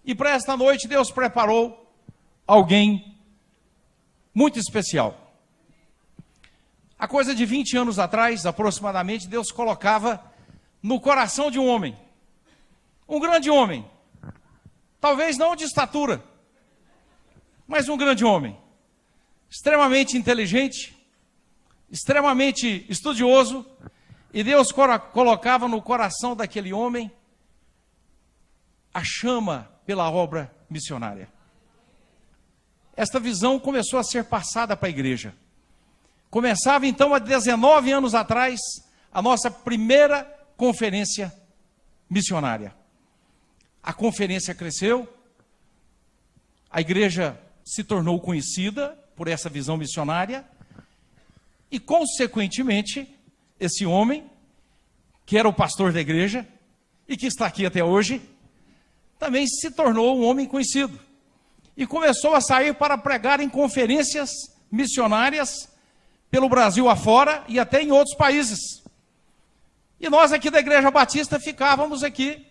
E para esta noite Deus preparou alguém muito especial. Há coisa de 20 anos atrás, aproximadamente, Deus colocava no coração de um homem, um grande homem, talvez não de estatura, mas um grande homem, extremamente inteligente, extremamente estudioso, e Deus colocava no coração daquele homem a chama pela obra missionária. Esta visão começou a ser passada para a igreja. Começava então há 19 anos atrás a nossa primeira conferência missionária. A conferência cresceu, a igreja se tornou conhecida por essa visão missionária e, consequentemente, esse homem, que era o pastor da igreja e que está aqui até hoje, também se tornou um homem conhecido e começou a sair para pregar em conferências missionárias pelo Brasil afora e até em outros países. E nós aqui da Igreja Batista ficávamos aqui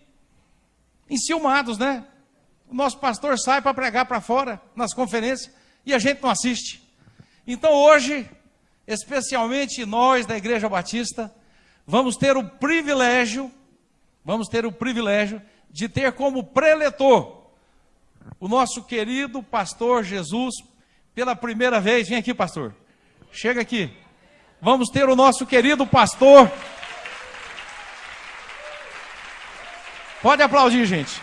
enciumados, né? O nosso pastor sai para pregar para fora nas conferências e a gente não assiste. Então hoje, especialmente nós da Igreja Batista, vamos ter o privilégio de ter como preletor o nosso querido pastor Jesus pela primeira vez. Vem aqui, pastor. Chega aqui. Vamos ter o nosso querido pastor. Pode aplaudir, gente.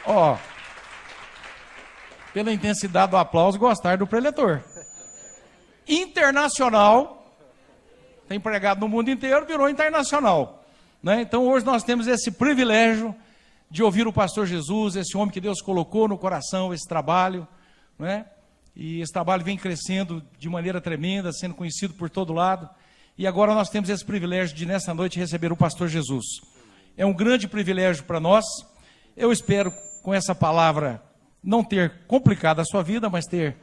Ó, pela intensidade do aplauso, gostar do preletor. Internacional, tem pregado no mundo inteiro, virou internacional, né? Então hoje nós temos esse privilégio de ouvir o pastor Jesus, esse homem que Deus colocou no coração, esse trabalho, né? E esse trabalho vem crescendo de maneira tremenda, sendo conhecido por todo lado. E agora nós temos esse privilégio de, nessa noite, receber o pastor Jesus. É um grande privilégio para nós. Eu espero, com essa palavra, não ter complicado a sua vida, mas ter,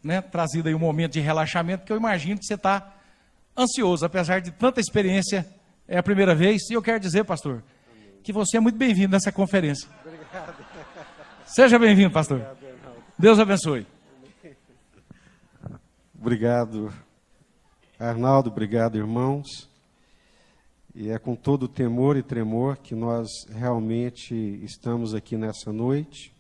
né, trazido aí um momento de relaxamento, que eu imagino que você está ansioso, apesar de tanta experiência, é a primeira vez. E eu quero dizer, pastor, que você é muito bem-vindo nessa conferência. Obrigado. Seja bem-vindo, pastor. Obrigado, Deus abençoe. Obrigado, Arnaldo. Obrigado, irmãos. E é com todo temor e tremor que nós realmente estamos aqui nessa noite.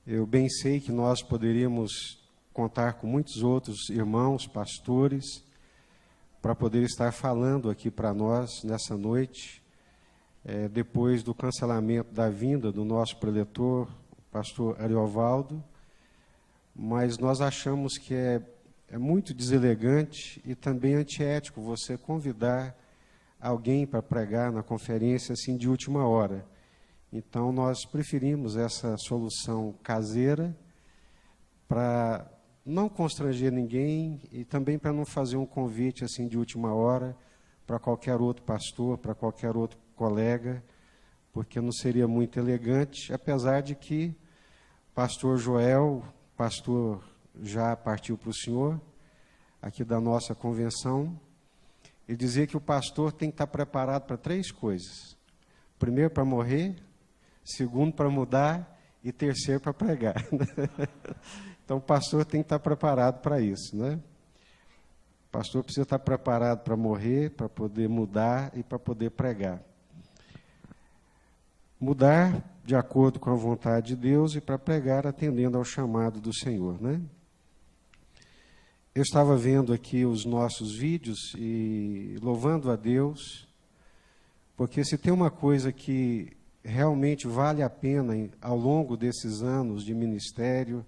Eu bem sei que nós poderíamos contar com muitos outros irmãos, pastores, para poder estar falando aqui para nós nessa noite, depois do cancelamento da vinda do nosso preletor, pastor Ariovaldo, mas nós achamos que é muito deselegante e também antiético você convidar alguém para pregar na conferência assim de última hora. Então nós preferimos essa solução caseira para não constranger ninguém e também para não fazer um convite assim de última hora para qualquer outro pastor, para qualquer outro colega, porque não seria muito elegante, apesar de que pastor Joel, pastor já partiu para o senhor, aqui da nossa convenção, ele dizia que o pastor tem que estar preparado para 3 coisas. Primeiro, para morrer, segundo, para mudar e terceiro, para pregar. Então, o pastor tem que estar preparado para isso, né? O pastor precisa estar preparado para morrer, para poder mudar e para poder pregar. Mudar de acordo com a vontade de Deus e para pregar atendendo ao chamado do Senhor, né? Eu estava vendo aqui os nossos vídeos e louvando a Deus, porque se tem uma coisa que realmente vale a pena ao longo desses anos de ministério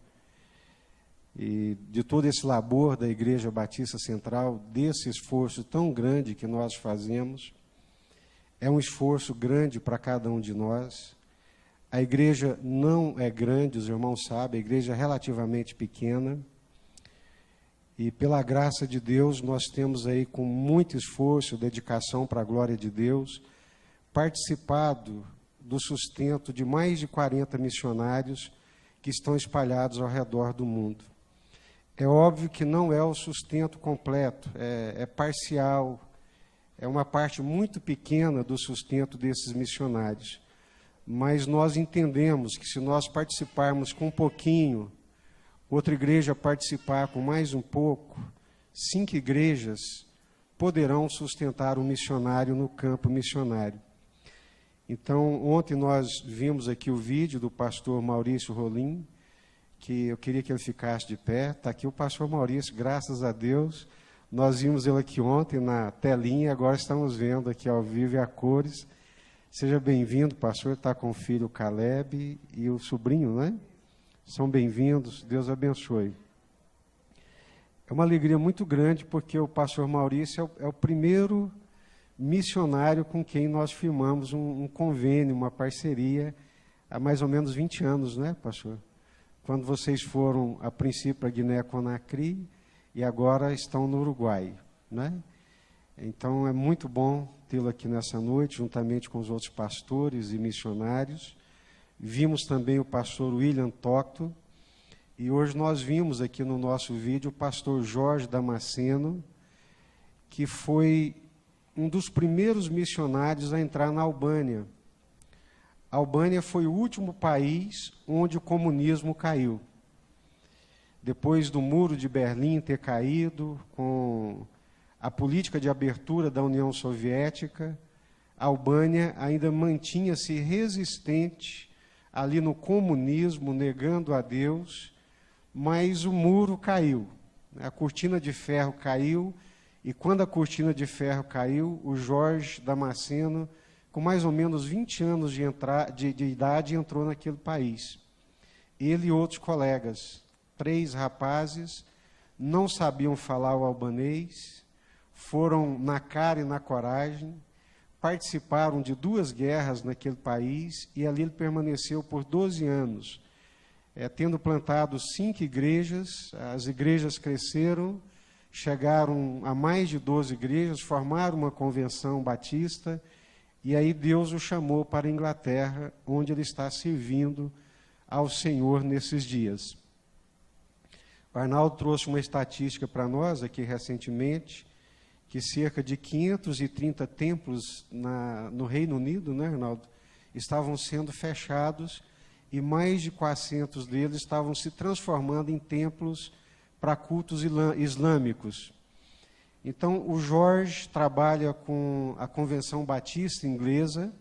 e de todo esse labor da Igreja Batista Central, desse esforço tão grande que nós fazemos, é um esforço grande para cada um de nós. A igreja não é grande, os irmãos sabem, a igreja é relativamente pequena, e pela graça de Deus nós temos aí com muito esforço, dedicação para a glória de Deus, participado do sustento de mais de 40 missionários que estão espalhados ao redor do mundo. É óbvio que não é o sustento completo, é parcial, é uma parte muito pequena do sustento desses missionários. Mas nós entendemos que se nós participarmos com um pouquinho, outra igreja participar com mais um pouco, 5 igrejas poderão sustentar um missionário no campo missionário. Então, ontem nós vimos aqui o vídeo do pastor Maurício Rolim, que eu queria que ele ficasse de pé. Está aqui o pastor Maurício, graças a Deus. Nós vimos ele aqui ontem na telinha, agora estamos vendo aqui ao vivo e a cores. Seja bem-vindo, pastor. Está com o filho Caleb e o sobrinho, né? São bem-vindos, Deus abençoe. É uma alegria muito grande, porque o pastor Maurício é o primeiro missionário com quem nós firmamos um convênio, uma parceria, há mais ou menos 20 anos, né, pastor? Quando vocês foram, a princípio, para Guiné-Conakry e agora estão no Uruguai, né? Então, é muito bom tê-lo aqui nessa noite, juntamente com os outros pastores e missionários. Vimos também o pastor William Tocto, e hoje nós vimos aqui no nosso vídeo o pastor Jorge Damasceno, que foi um dos primeiros missionários a entrar na Albânia. A Albânia foi o último país onde o comunismo caiu. Depois do Muro de Berlim ter caído, com a política de abertura da União Soviética, a Albânia ainda mantinha-se resistente ali no comunismo, negando a Deus, mas o muro caiu, a cortina de ferro caiu, e quando a cortina de ferro caiu, o Jorge Damasceno, com mais ou menos 20 anos de idade, entrou naquele país. Ele e outros colegas, 3 rapazes, não sabiam falar o albanês, foram na cara e na coragem, participaram de 2 guerras naquele país, e ali ele permaneceu por 12 anos, tendo plantado 5 igrejas. As igrejas cresceram, chegaram a mais de 12 igrejas, formaram uma convenção batista, e aí Deus o chamou para a Inglaterra, onde ele está servindo ao Senhor nesses dias. O Arnaldo trouxe uma estatística para nós aqui recentemente, que cerca de 530 templos no Reino Unido, né, Arnaldo, estavam sendo fechados, e mais de 400 deles estavam se transformando em templos para cultos islâmicos. Então, o Jorge trabalha com a Convenção Batista Inglesa,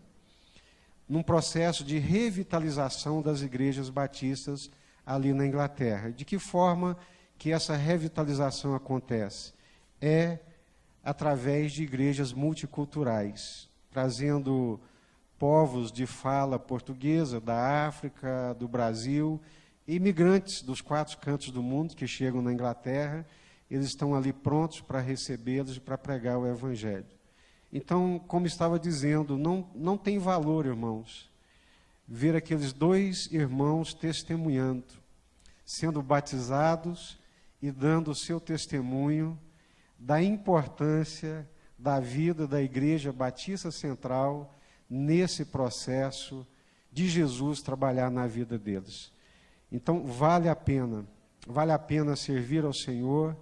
num processo de revitalização das igrejas batistas ali na Inglaterra. De que forma que essa revitalização acontece? É através de igrejas multiculturais, trazendo povos de fala portuguesa da África, do Brasil, imigrantes dos 4 cantos do mundo que chegam na Inglaterra. Eles estão ali prontos para recebê-los e para pregar o Evangelho. Então, como estava dizendo, não tem valor, irmãos, ver aqueles 2 irmãos testemunhando, sendo batizados e dando o seu testemunho da importância da vida da Igreja Batista Central nesse processo de Jesus trabalhar na vida deles. Então, vale a pena servir ao Senhor,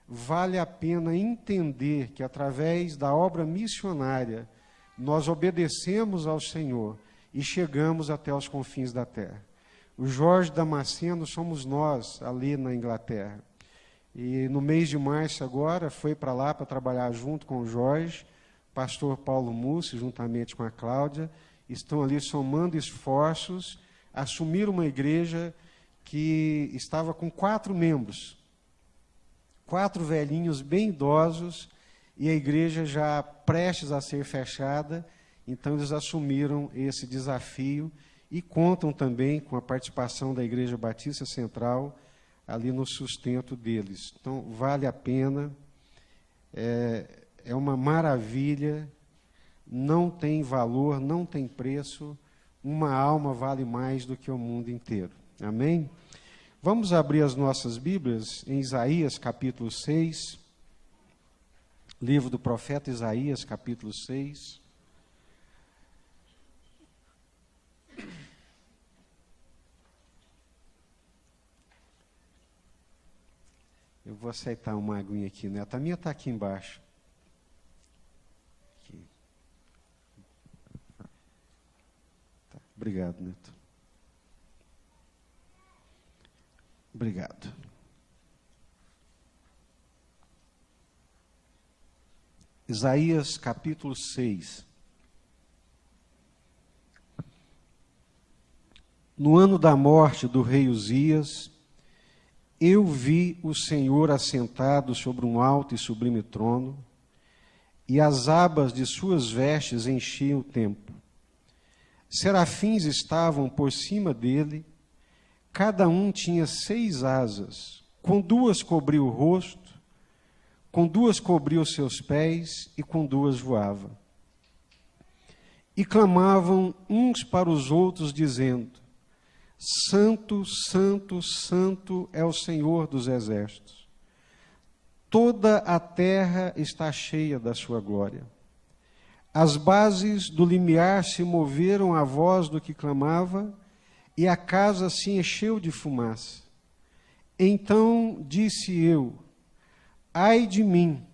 vale a pena entender que através da obra missionária nós obedecemos ao Senhor e chegamos até os confins da terra. O Jorge Damasceno somos nós ali na Inglaterra. E no mês de março agora foi para lá para trabalhar junto com o Jorge, pastor Paulo Mussi, juntamente com a Cláudia, estão ali somando esforços, assumiram uma igreja que estava com 4 membros, 4 velhinhos bem idosos, e a igreja já prestes a ser fechada. Então eles assumiram esse desafio e contam também com a participação da Igreja Batista Central ali no sustento deles. Então vale a pena, é uma maravilha, não tem valor, não tem preço, uma alma vale mais do que o mundo inteiro. Amém? Vamos abrir as nossas Bíblias em Isaías, capítulo 6, livro do profeta Isaías, capítulo 6. Eu vou aceitar uma aguinha aqui, né? A minha está aqui embaixo. Obrigado, Neto. Obrigado. Isaías capítulo 6. No ano da morte do rei Uzias, eu vi o Senhor assentado sobre um alto e sublime trono, e as abas de suas vestes enchiam o templo. Serafins estavam por cima dele, cada um tinha 6 asas, com 2 cobria o rosto, com 2 cobria os seus pés, e com 2 voava. E clamavam uns para os outros, dizendo: Santo, Santo, Santo é o Senhor dos exércitos. Toda a terra está cheia da sua glória. As bases do limiar se moveram à voz do que clamava, e a casa se encheu de fumaça. Então disse eu: ai de mim,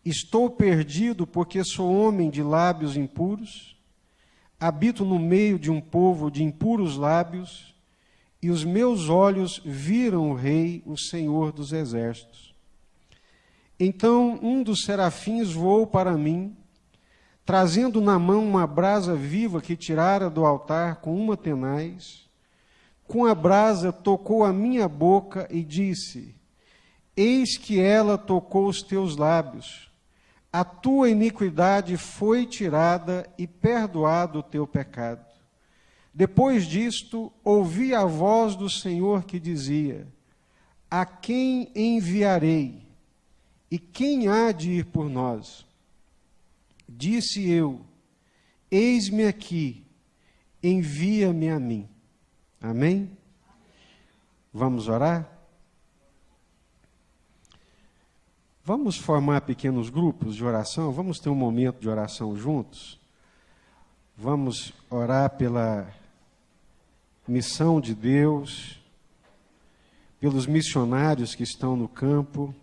estou perdido, porque sou homem de lábios impuros, habito no meio de um povo de impuros lábios, e os meus olhos viram o Rei, o Senhor dos exércitos. Então um dos serafins voou para mim, trazendo na mão uma brasa viva que tirara do altar com uma tenaz. Com a brasa tocou a minha boca e disse: eis que ela tocou os teus lábios. A tua iniquidade foi tirada e perdoado o teu pecado. Depois disto, ouvi a voz do Senhor que dizia: a quem enviarei? E quem há de ir por nós? Disse eu: eis-me aqui, envia-me a mim. Amém? Vamos orar? Vamos formar pequenos grupos de oração, vamos ter um momento de oração juntos. Vamos orar pela missão de Deus, pelos missionários que estão no campo,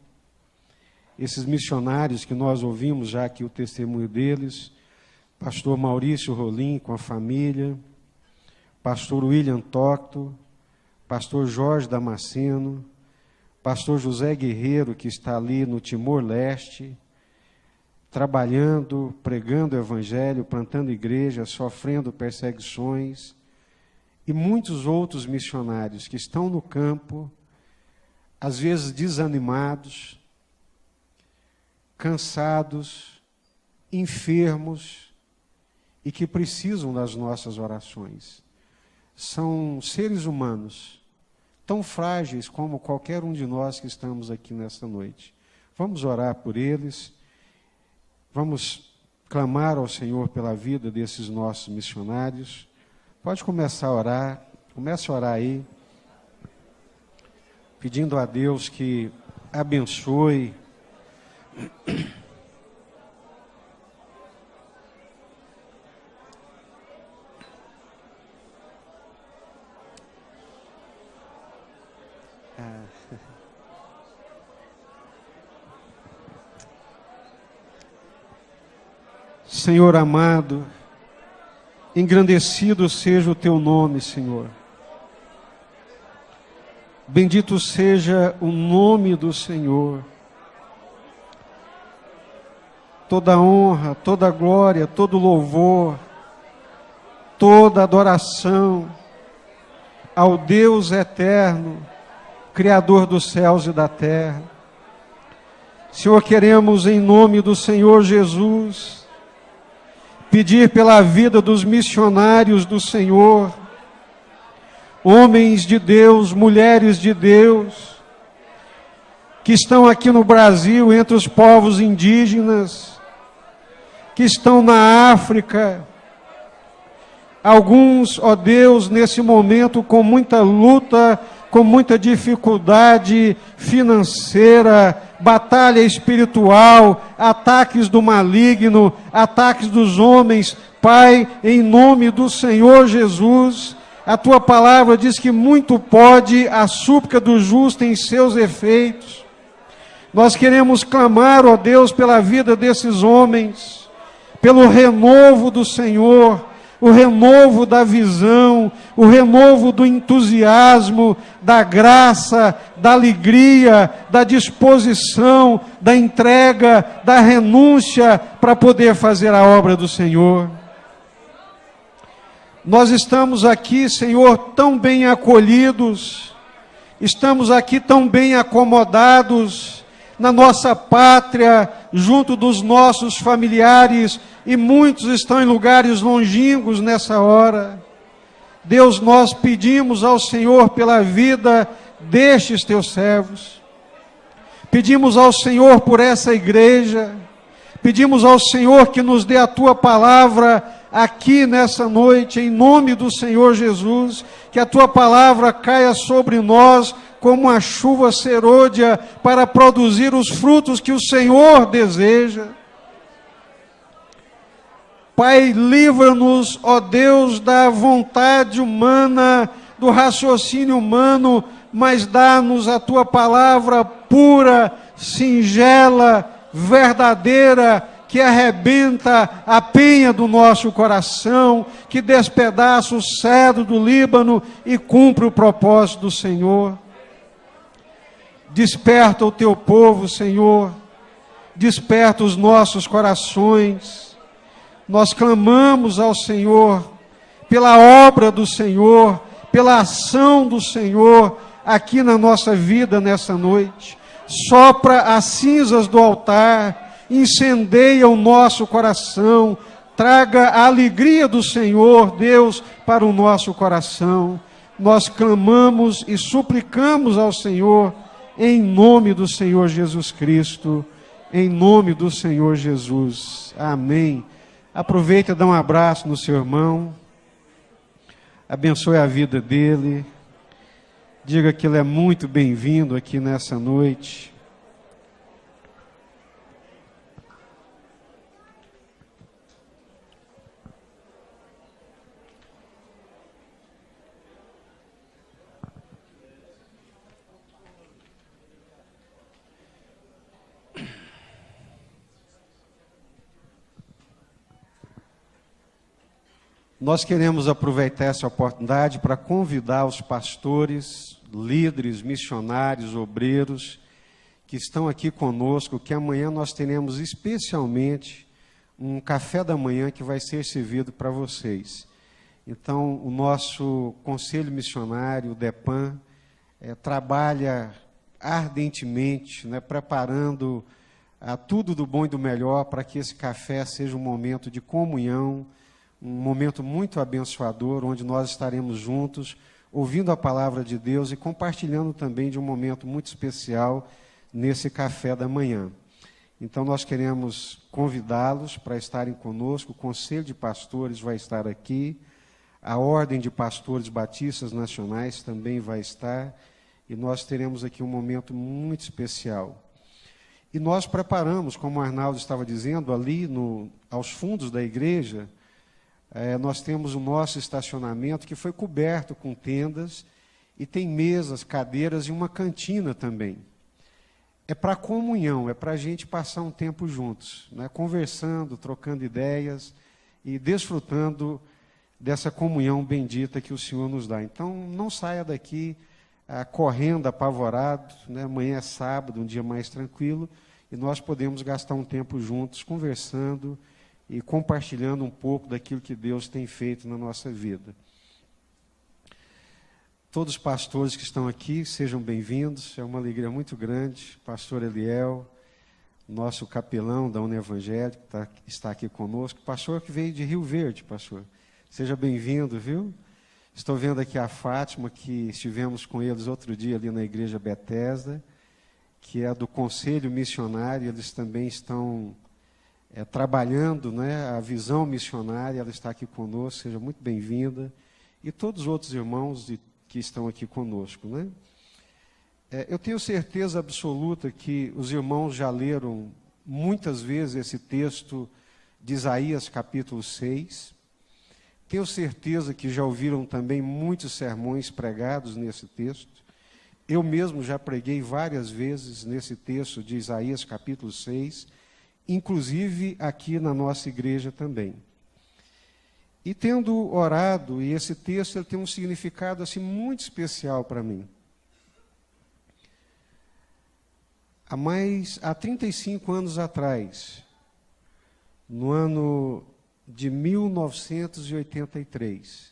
esses missionários que nós ouvimos já aqui o testemunho deles, pastor Maurício Rolim com a família, pastor William Tocto, pastor Jorge Damasceno, pastor José Guerreiro, que está ali no Timor-Leste, trabalhando, pregando o evangelho, plantando igreja, sofrendo perseguições, e muitos outros missionários que estão no campo, às vezes desanimados, cansados, enfermos, e que precisam das nossas orações. São seres humanos, tão frágeis como qualquer um de nós que estamos aqui nesta noite. Vamos orar por eles, vamos clamar ao Senhor pela vida desses nossos missionários. Pode começar a orar, comece a orar aí, pedindo a Deus que abençoe. Senhor amado, engrandecido seja o teu nome, Senhor. Bendito seja o nome do Senhor. Toda honra, toda glória, todo louvor, toda adoração ao Deus eterno, Criador dos céus e da terra. Senhor, queremos em nome do Senhor Jesus pedir pela vida dos missionários do Senhor, homens de Deus, mulheres de Deus, que estão aqui no Brasil, entre os povos indígenas, que estão na África, alguns, ó Deus, nesse momento com muita luta, com muita dificuldade financeira, batalha espiritual, ataques do maligno, ataques dos homens. Pai, em nome do Senhor Jesus, a tua palavra diz que muito pode a súplica do justo em seus efeitos. Nós queremos clamar, ó Deus, pela vida desses homens, pelo renovo do Senhor, o renovo da visão, o renovo do entusiasmo, da graça, da alegria, da disposição, da entrega, da renúncia para poder fazer a obra do Senhor. Nós estamos aqui, Senhor, tão bem acolhidos, estamos aqui tão bem acomodados, na nossa pátria, junto dos nossos familiares, e muitos estão em lugares longínquos nessa hora. Deus, nós pedimos ao Senhor pela vida destes teus servos, pedimos ao Senhor por essa igreja, pedimos ao Senhor que nos dê a tua palavra aqui nessa noite, em nome do Senhor Jesus, que a tua palavra caia sobre nós como uma chuva serôdia para produzir os frutos que o Senhor deseja. Pai, livra-nos, ó Deus, da vontade humana, do raciocínio humano, mas dá-nos a tua palavra pura, singela, verdadeira, que arrebenta a penha do nosso coração, que despedaça o cedro do Líbano e cumpre o propósito do Senhor. Desperta o teu povo, Senhor, desperta os nossos corações. Nós clamamos ao Senhor, pela obra do Senhor, pela ação do Senhor, aqui na nossa vida nessa noite. Sopra as cinzas do altar, incendeia o nosso coração, traga a alegria do Senhor, Deus, para o nosso coração. Nós clamamos e suplicamos ao Senhor, em nome do Senhor Jesus Cristo, em nome do Senhor Jesus. Amém. Aproveita e dá um abraço no seu irmão, abençoe a vida dele, diga que ele é muito bem-vindo aqui nessa noite. Nós queremos aproveitar essa oportunidade para convidar os pastores, líderes, missionários, obreiros que estão aqui conosco, que amanhã nós teremos especialmente um café da manhã que vai ser servido para vocês. Então, o nosso Conselho Missionário, o DEPAN, trabalha ardentemente, preparando tudo do bom e do melhor para que esse café seja um momento de comunhão, um momento muito abençoador, onde nós estaremos juntos, ouvindo a palavra de Deus e compartilhando também de um momento muito especial nesse café da manhã. Então, nós queremos convidá-los para estarem conosco, o Conselho de Pastores vai estar aqui, a Ordem de Pastores Batistas Nacionais também vai estar, e nós teremos aqui um momento muito especial. E nós preparamos, como o Arnaldo estava dizendo, ali aos fundos da igreja, nós temos o nosso estacionamento que foi coberto com tendas e tem mesas, cadeiras e uma cantina também. É para comunhão, é para a gente passar um tempo juntos, conversando, trocando ideias e desfrutando dessa comunhão bendita que o Senhor nos dá. Então, não saia daqui correndo, apavorado, amanhã é sábado, um dia mais tranquilo, e nós podemos gastar um tempo juntos, conversando e compartilhando um pouco daquilo que Deus tem feito na nossa vida. Todos os pastores que estão aqui, sejam bem-vindos, é uma alegria muito grande. Pastor Eliel, nosso capelão da União Evangélica, está aqui conosco. Pastor que veio de Rio Verde, pastor. Seja bem-vindo, viu? Estou vendo aqui a Fátima, que estivemos com eles outro dia ali na Igreja Betesda, que é do Conselho Missionário, eles também estão trabalhando a visão missionária, ela está aqui conosco, seja muito bem-vinda, e todos os outros irmãos que estão aqui conosco. Eu tenho certeza absoluta que os irmãos já leram muitas vezes esse texto de Isaías capítulo 6, tenho certeza que já ouviram também muitos sermões pregados nesse texto, eu mesmo já preguei várias vezes nesse texto de Isaías capítulo 6, inclusive aqui na nossa igreja também. E tendo orado, e esse texto ele tem um significado assim, muito especial para mim. Há 35 anos atrás, no ano de 1983,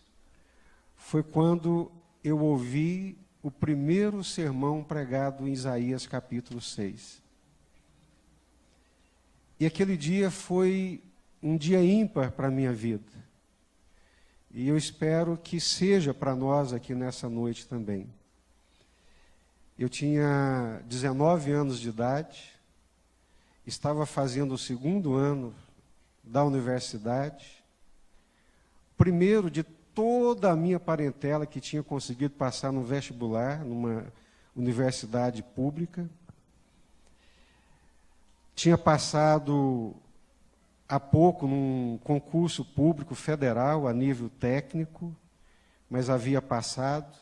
foi quando eu ouvi o primeiro sermão pregado em Isaías capítulo 6. E aquele dia foi um dia ímpar para a minha vida. E eu espero que seja para nós aqui nessa noite também. Eu tinha 19 anos de idade, estava fazendo o 2º ano da universidade, primeiro de toda a minha parentela que tinha conseguido passar no vestibular, numa universidade pública. Tinha passado há pouco num concurso público federal a nível técnico, mas havia passado.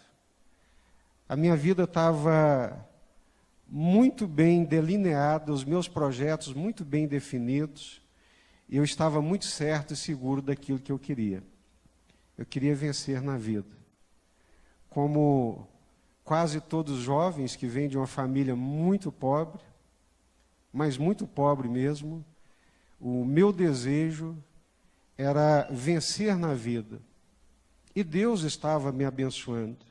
A minha vida estava muito bem delineada, os meus projetos muito bem definidos, e eu estava muito certo e seguro daquilo que eu queria. Eu queria vencer na vida. Como quase todos os jovens que vêm de uma família muito pobre, mas muito pobre mesmo, o meu desejo era vencer na vida. E Deus estava me abençoando.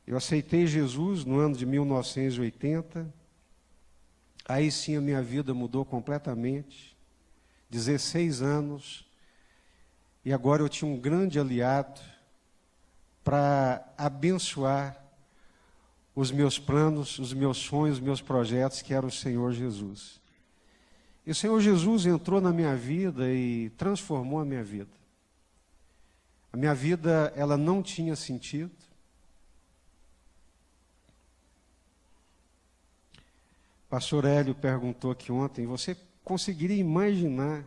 Eu aceitei Jesus no ano de 1980. Aí sim a minha vida mudou completamente. 16 anos. E agora eu tinha um grande aliado para abençoar os meus planos, os meus sonhos, os meus projetos, que era o Senhor Jesus. E o Senhor Jesus entrou na minha vida e transformou a minha vida. A minha vida, ela não tinha sentido. O pastor Hélio perguntou aqui ontem, você conseguiria imaginar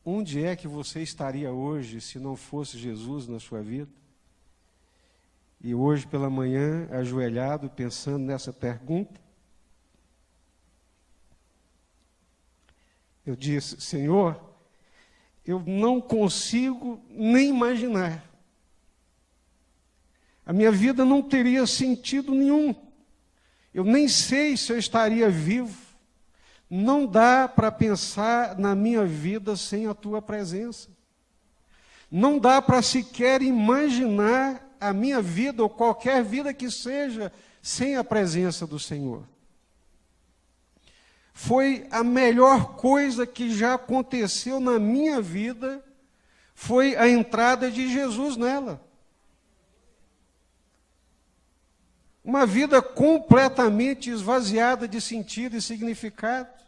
onde é que você estaria hoje se não fosse Jesus na sua vida? E hoje pela manhã, ajoelhado, pensando nessa pergunta, eu disse, Senhor, eu não consigo nem imaginar. A minha vida não teria sentido nenhum. Eu nem sei se eu estaria vivo. Não dá para pensar na minha vida sem a tua presença. Não dá para sequer imaginar a minha vida, ou qualquer vida que seja, sem a presença do Senhor. Foi a melhor coisa que já aconteceu na minha vida, foi a entrada de Jesus nela. Uma vida completamente esvaziada de sentido e significado.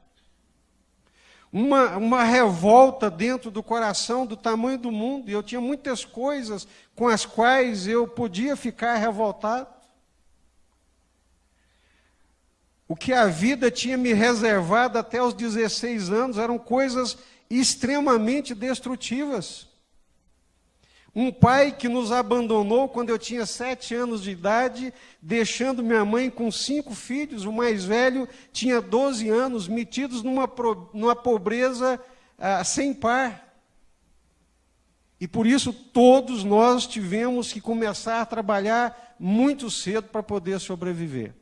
Uma revolta dentro do coração do tamanho do mundo. E eu tinha muitas coisas com as quais eu podia ficar revoltado. O que a vida tinha me reservado até os 16 anos eram coisas extremamente destrutivas. Um pai que nos abandonou quando eu tinha 7 anos de idade, deixando minha mãe com 5 filhos, o mais velho tinha 12 anos, metidos numa pobreza sem par. E por isso todos nós tivemos que começar a trabalhar muito cedo para poder sobreviver.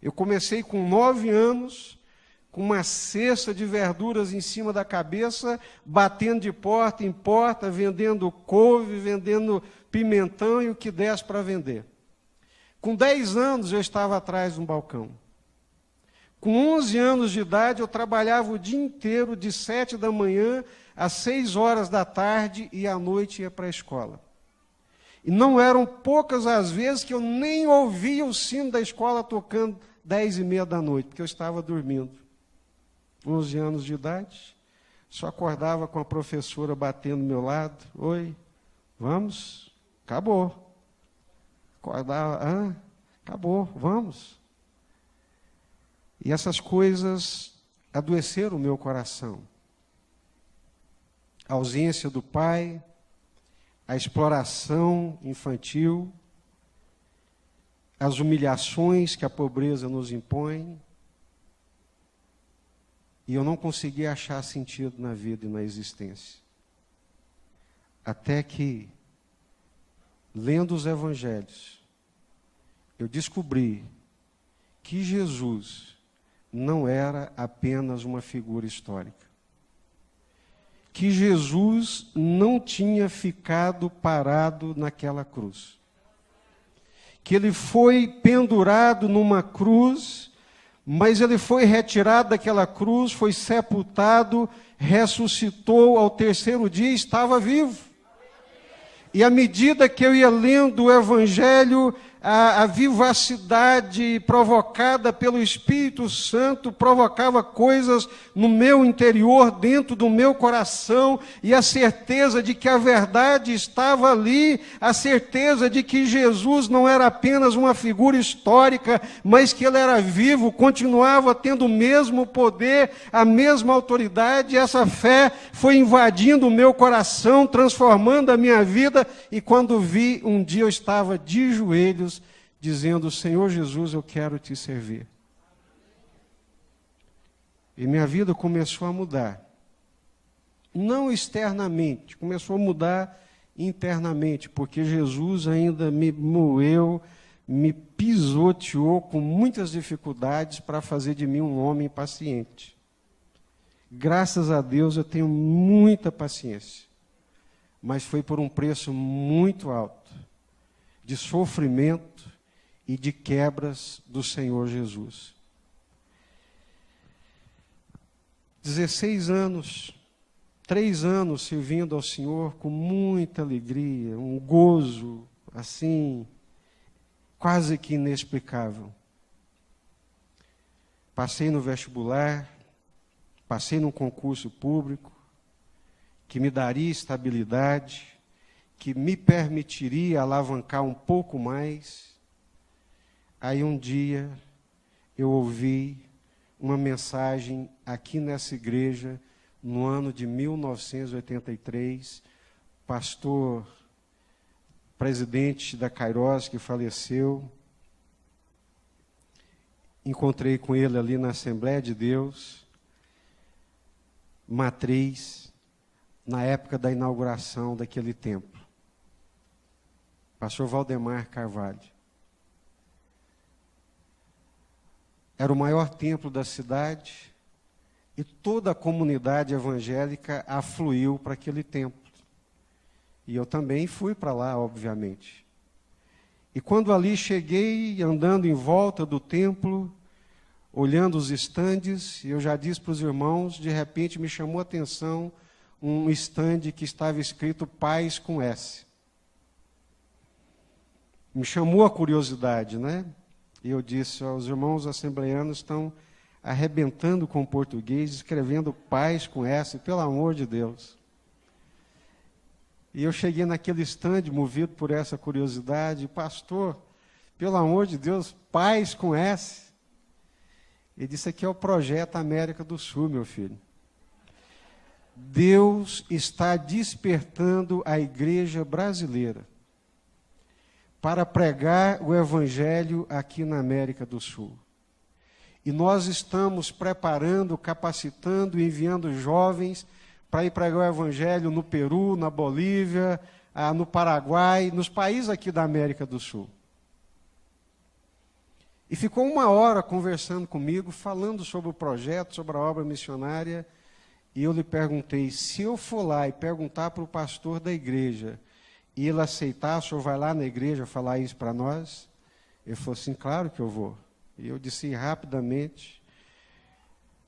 Eu comecei com 9 anos, com uma cesta de verduras em cima da cabeça, batendo de porta em porta, vendendo couve, vendendo pimentão e o que desse para vender. Com 10 anos eu estava atrás de um balcão. Com 11 anos de idade eu trabalhava o dia inteiro, de 7 da manhã às 6 horas da tarde, e à noite ia para a escola. E não eram poucas as vezes que eu nem ouvia o sino da escola tocando 10h30 da noite, porque eu estava dormindo. 11 anos de idade, só acordava com a professora batendo do meu lado. Oi, vamos? Acabou. Acordava, acabou, vamos. E essas coisas adoeceram o meu coração. A ausência do pai, a exploração infantil, as humilhações que a pobreza nos impõe. E eu não conseguia achar sentido na vida e na existência. Até que, lendo os evangelhos, eu descobri que Jesus não era apenas uma figura histórica. Que Jesus não tinha ficado parado naquela cruz. Que ele foi pendurado numa cruz, mas ele foi retirado daquela cruz, foi sepultado, ressuscitou ao terceiro dia e estava vivo. E à medida que eu ia lendo o Evangelho, a vivacidade provocada pelo Espírito Santo provocava coisas no meu interior, dentro do meu coração, e a certeza de que a verdade estava ali, a certeza de que Jesus não era apenas uma figura histórica, mas que ele era vivo, continuava tendo o mesmo poder, a mesma autoridade. Essa fé foi invadindo o meu coração, transformando a minha vida, e quando vi, um dia eu estava de joelhos, dizendo: Senhor Jesus, eu quero te servir. E minha vida começou a mudar. Não externamente, começou a mudar internamente, porque Jesus ainda me moeu, me pisoteou com muitas dificuldades para fazer de mim um homem paciente. Graças a Deus eu tenho muita paciência, mas foi por um preço muito alto, de sofrimento e de quebras do Senhor Jesus. 16 anos, 3 anos servindo ao Senhor com muita alegria, um gozo, assim, quase que inexplicável. Passei no vestibular, passei num concurso público, que me daria estabilidade, que me permitiria alavancar um pouco mais. Aí um dia eu ouvi uma mensagem aqui nessa igreja, no ano de 1983, pastor, presidente da Kairos, que faleceu. Encontrei com ele ali na Assembleia de Deus, Matriz, na época da inauguração daquele templo. Pastor Valdemar Carvalho. Era o maior templo da cidade e toda a comunidade evangélica afluiu para aquele templo. E eu também fui para lá, obviamente. E quando ali cheguei, andando em volta do templo, olhando os estandes, eu já disse para os irmãos, de repente me chamou a atenção um estande que estava escrito Paz com S. Me chamou a curiosidade, né? E eu disse: os irmãos assembleianos estão arrebentando com o português, escrevendo Paz com S, pelo amor de Deus. E eu cheguei naquele estande, movido por essa curiosidade: pastor, pelo amor de Deus, Paz com S. Ele disse: aqui é o Projeto América do Sul, meu filho. Deus está despertando a igreja brasileira para pregar o Evangelho aqui na América do Sul. E nós estamos preparando, capacitando e enviando jovens para ir pregar o Evangelho no Peru, na Bolívia, no Paraguai, nos países aqui da América do Sul. E ficou 1 hora conversando comigo, falando sobre o projeto, sobre a obra missionária, e eu lhe perguntei: se eu for lá e perguntar para o pastor da igreja, e ele aceitar, o senhor vai lá na igreja falar isso para nós? Ele falou assim: claro que eu vou. E eu disse rapidamente,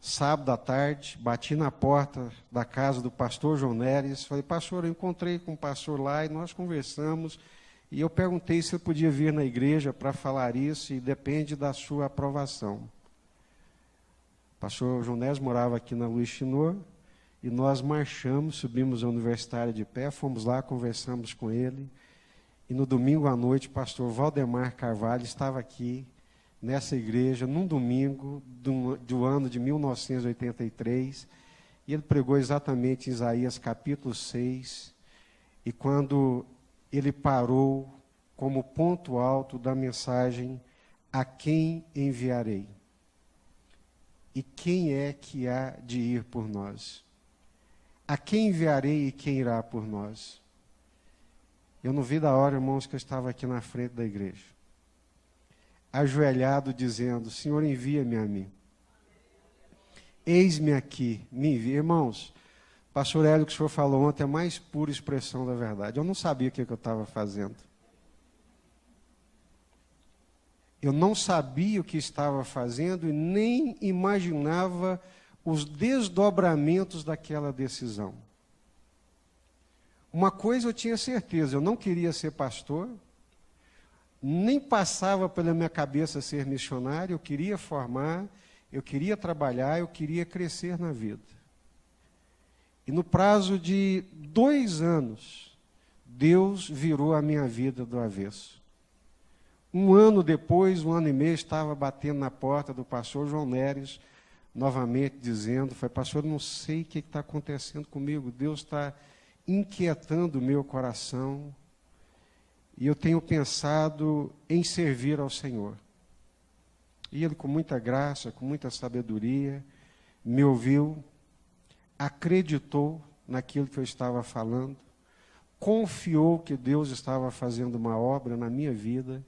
sábado à tarde, bati na porta da casa do pastor João Neres, falei: pastor, eu encontrei com o pastor lá e nós conversamos, e eu perguntei se ele podia vir na igreja para falar isso, e depende da sua aprovação. O pastor João Neres morava aqui na Luiz Chinor, e nós marchamos, subimos a universitária de pé, fomos lá, conversamos com ele, e no domingo à noite o pastor Valdemar Carvalho estava aqui, nessa igreja, num domingo do ano de 1983, e ele pregou exatamente em Isaías capítulo 6, e quando ele parou como ponto alto da mensagem: a quem enviarei? e quem é que há de ir por nós? A quem enviarei e quem irá por nós? Eu não vi da hora, irmãos, que eu estava aqui na frente da igreja, ajoelhado, dizendo: Senhor, envia-me a mim. Eis-me aqui, me envia. Irmãos, pastor Hélio, que o senhor falou ontem, é a mais pura expressão da verdade. Eu não sabia o que eu estava fazendo. Eu não sabia o que estava fazendo e nem imaginava os desdobramentos daquela decisão. Uma coisa eu tinha certeza: eu não queria ser pastor, nem passava pela minha cabeça ser missionário. Eu queria formar, eu queria trabalhar, eu queria crescer na vida. E no prazo de 2 anos, Deus virou a minha vida do avesso. 1 ano depois, 1 ano e meio, estava batendo na porta do pastor João Neres, novamente dizendo: pastor, não sei o que está acontecendo comigo, Deus está inquietando o meu coração, e eu tenho pensado em servir ao Senhor. E ele, com muita graça, com muita sabedoria, me ouviu, acreditou naquilo que eu estava falando, confiou que Deus estava fazendo uma obra na minha vida,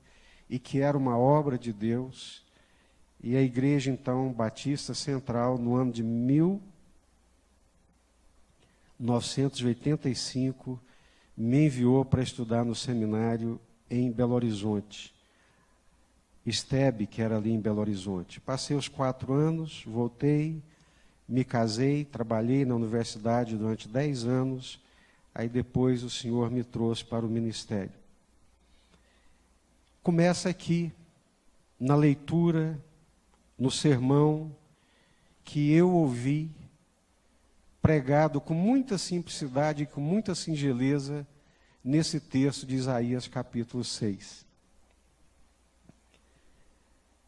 e que era uma obra de Deus. E a igreja, então, Batista Central, no ano de 1985, me enviou para estudar no seminário em Belo Horizonte. STEB, que era ali em Belo Horizonte. Passei os 4 anos, voltei, me casei, trabalhei na universidade durante 10 anos, aí depois o Senhor me trouxe para o ministério. Começa aqui, na leitura, no sermão que eu ouvi, pregado com muita simplicidade e com muita singeleza, nesse texto de Isaías capítulo 6.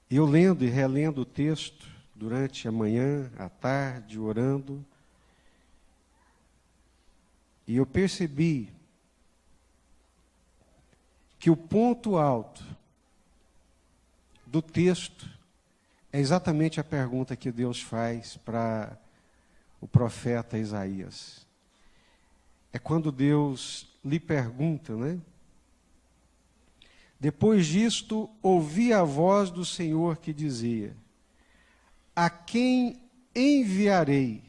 Eu lendo e relendo o texto, durante a manhã, a tarde, orando, e eu percebi que o ponto alto do texto é exatamente a pergunta que Deus faz para o profeta Isaías. É quando Deus lhe pergunta, né? Depois disto, ouvi a voz do Senhor que dizia: a quem enviarei?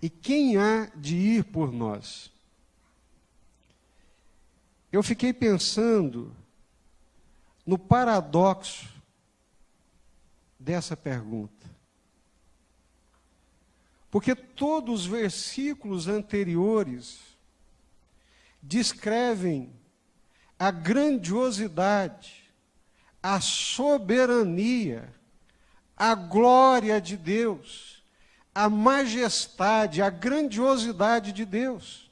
E quem há de ir por nós? Eu fiquei pensando no paradoxo dessa pergunta. Porque todos os versículos anteriores descrevem a grandiosidade, a soberania, a glória de Deus, a majestade, a grandiosidade de Deus.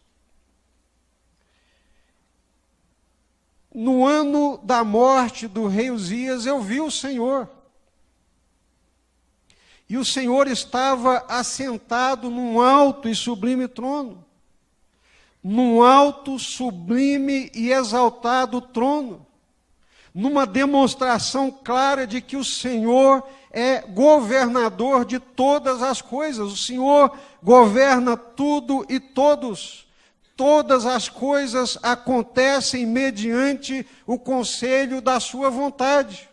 No ano da morte do rei Uzias, eu vi o Senhor. E o Senhor estava assentado num alto e sublime trono. Num alto, sublime e exaltado trono. Numa demonstração clara de que o Senhor é governador de todas as coisas. O Senhor governa tudo e todos. Todas as coisas acontecem mediante o conselho da sua vontade.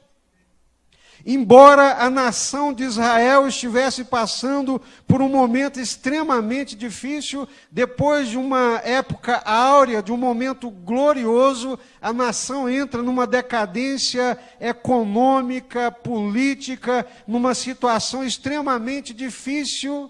Embora a nação de Israel estivesse passando por um momento extremamente difícil, depois de uma época áurea, de um momento glorioso, a nação entra numa decadência econômica, política, numa situação extremamente difícil.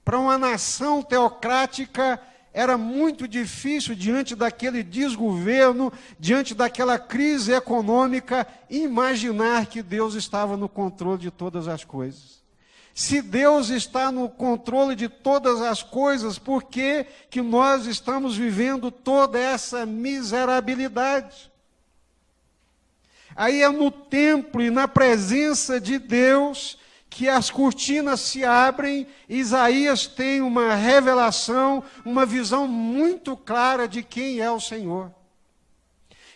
Para uma nação teocrática, era muito difícil, diante daquele desgoverno, diante daquela crise econômica, imaginar que Deus estava no controle de todas as coisas. Se Deus está no controle de todas as coisas, por que que nós estamos vivendo toda essa miserabilidade? Aí é no templo e na presença de Deus que as cortinas se abrem. Isaías tem uma revelação, uma visão muito clara de quem é o Senhor.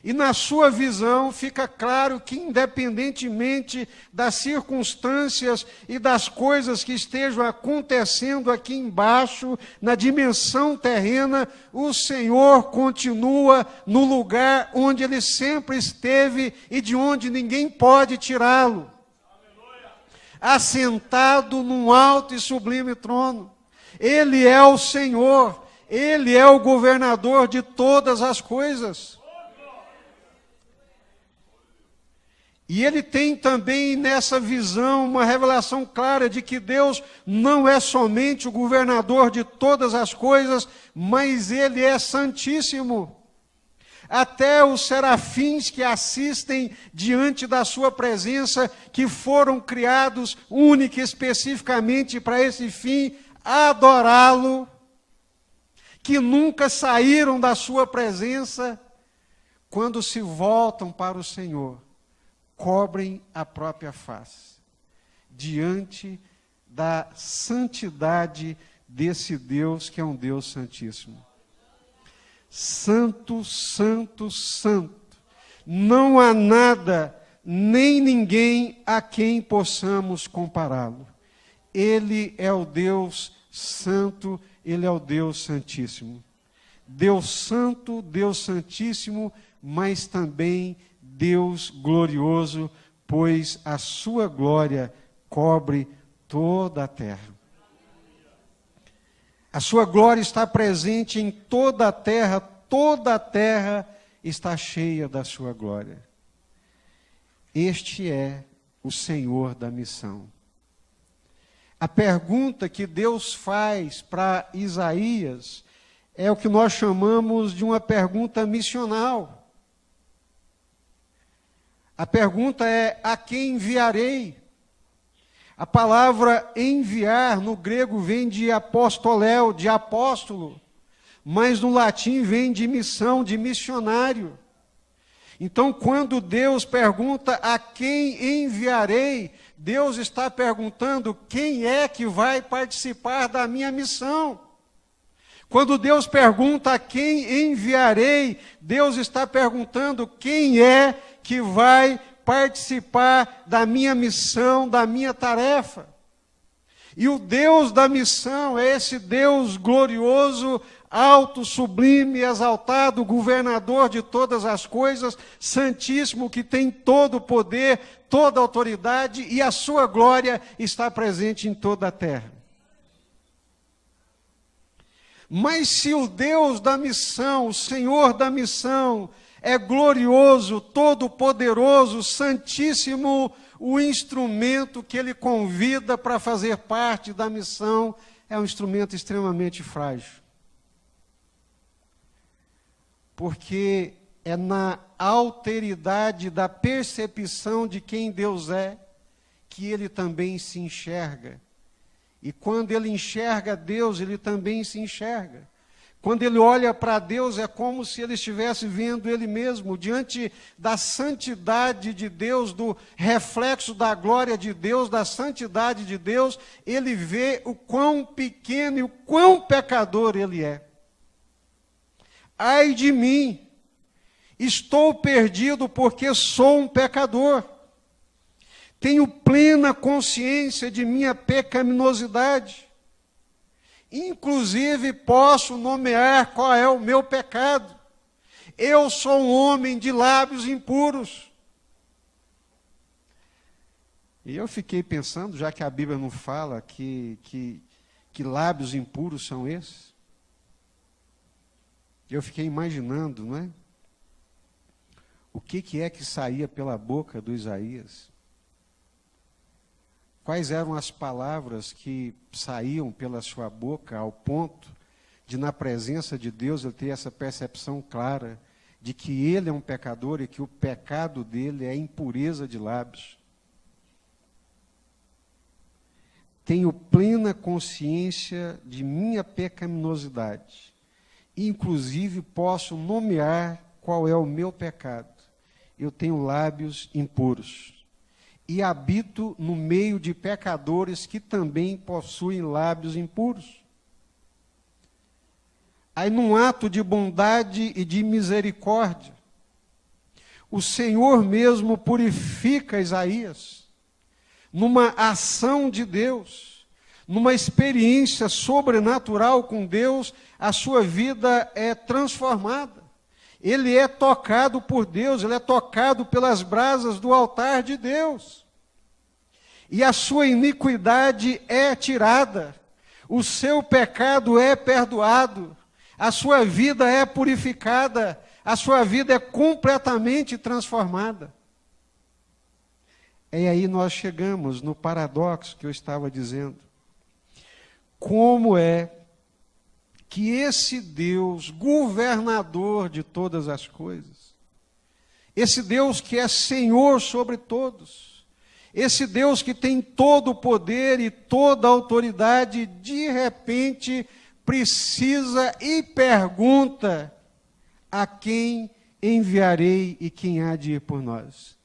E na sua visão fica claro que, independentemente das circunstâncias e das coisas que estejam acontecendo aqui embaixo, na dimensão terrena, o Senhor continua no lugar onde Ele sempre esteve e de onde ninguém pode tirá-lo. Assentado num alto e sublime trono. Ele é o Senhor, Ele é o governador de todas as coisas. E ele tem também nessa visão uma revelação clara de que Deus não é somente o governador de todas as coisas, mas Ele é santíssimo. Até os serafins que assistem diante da sua presença, que foram criados única e especificamente para esse fim, adorá-lo, que nunca saíram da sua presença, quando se voltam para o Senhor, cobrem a própria face, diante da santidade desse Deus que é um Deus santíssimo. Santo, santo, santo. Não há nada, nem ninguém a quem possamos compará-lo. Ele é o Deus santo, Ele é o Deus santíssimo. Deus santo, Deus santíssimo, mas também Deus glorioso, pois a sua glória cobre toda a terra. A sua glória está presente em toda a terra está cheia da sua glória. Este é o Senhor da missão. A pergunta que Deus faz para Isaías é o que nós chamamos de uma pergunta missional. A pergunta é: a quem enviarei? A palavra enviar no grego vem de apostoléu, de apóstolo, mas no latim vem de missão, de missionário. Então, quando Deus pergunta a quem enviarei, Deus está perguntando quem é que vai participar da minha missão. Quando Deus pergunta a quem enviarei, Deus está perguntando quem é que vai participar da minha missão, da minha tarefa. E o Deus da missão é esse Deus glorioso, alto, sublime, exaltado, governador de todas as coisas, santíssimo, que tem todo o poder, toda a autoridade, e a sua glória está presente em toda a terra. Mas se o Deus da missão, o Senhor da missão, é glorioso, todo-poderoso, santíssimo, o instrumento que Ele convida para fazer parte da missão é um instrumento extremamente frágil. Porque é na alteridade da percepção de quem Deus é que Ele também se enxerga. E quando Ele enxerga Deus, Ele também se enxerga. Quando Ele olha para Deus, é como se Ele estivesse vendo Ele mesmo, diante da santidade de Deus, do reflexo da glória de Deus, da santidade de Deus, Ele vê o quão pequeno e o quão pecador Ele é. Ai de mim, estou perdido porque sou um pecador. Tenho plena consciência de minha pecaminosidade. Inclusive, posso nomear qual é o meu pecado. Eu sou um homem de lábios impuros. E eu fiquei pensando, já que a Bíblia não fala que lábios impuros são esses, eu fiquei imaginando, não é? O que é que saía pela boca do Isaías? Quais eram as palavras que saíam pela sua boca ao ponto de, na presença de Deus, ele ter essa percepção clara de que ele é um pecador e que o pecado dele é impureza de lábios? Tenho plena consciência de minha pecaminosidade. Inclusive, posso nomear qual é o meu pecado. Eu tenho lábios impuros. E habito no meio de pecadores que também possuem lábios impuros. Aí, num ato de bondade e de misericórdia, o Senhor mesmo purifica Isaías. Numa ação de Deus, numa experiência sobrenatural com Deus, a sua vida é transformada. Ele é tocado por Deus, ele é tocado pelas brasas do altar de Deus. E a sua iniquidade é tirada, o seu pecado é perdoado, a sua vida é purificada, a sua vida é completamente transformada. E aí nós chegamos no paradoxo que eu estava dizendo. Como é que esse Deus, governador de todas as coisas, esse Deus que é Senhor sobre todos, esse Deus que tem todo o poder e toda a autoridade, de repente precisa e pergunta: a quem enviarei e quem há de ir por nós?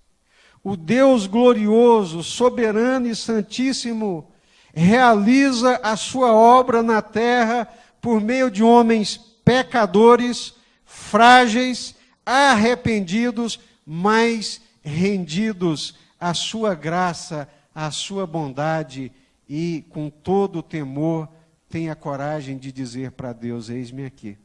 O Deus glorioso, soberano e santíssimo realiza a sua obra na terra por meio de homens pecadores, frágeis, arrependidos, mas rendidos à sua graça, à sua bondade e com todo o temor tenha coragem de dizer para Deus: eis-me aqui.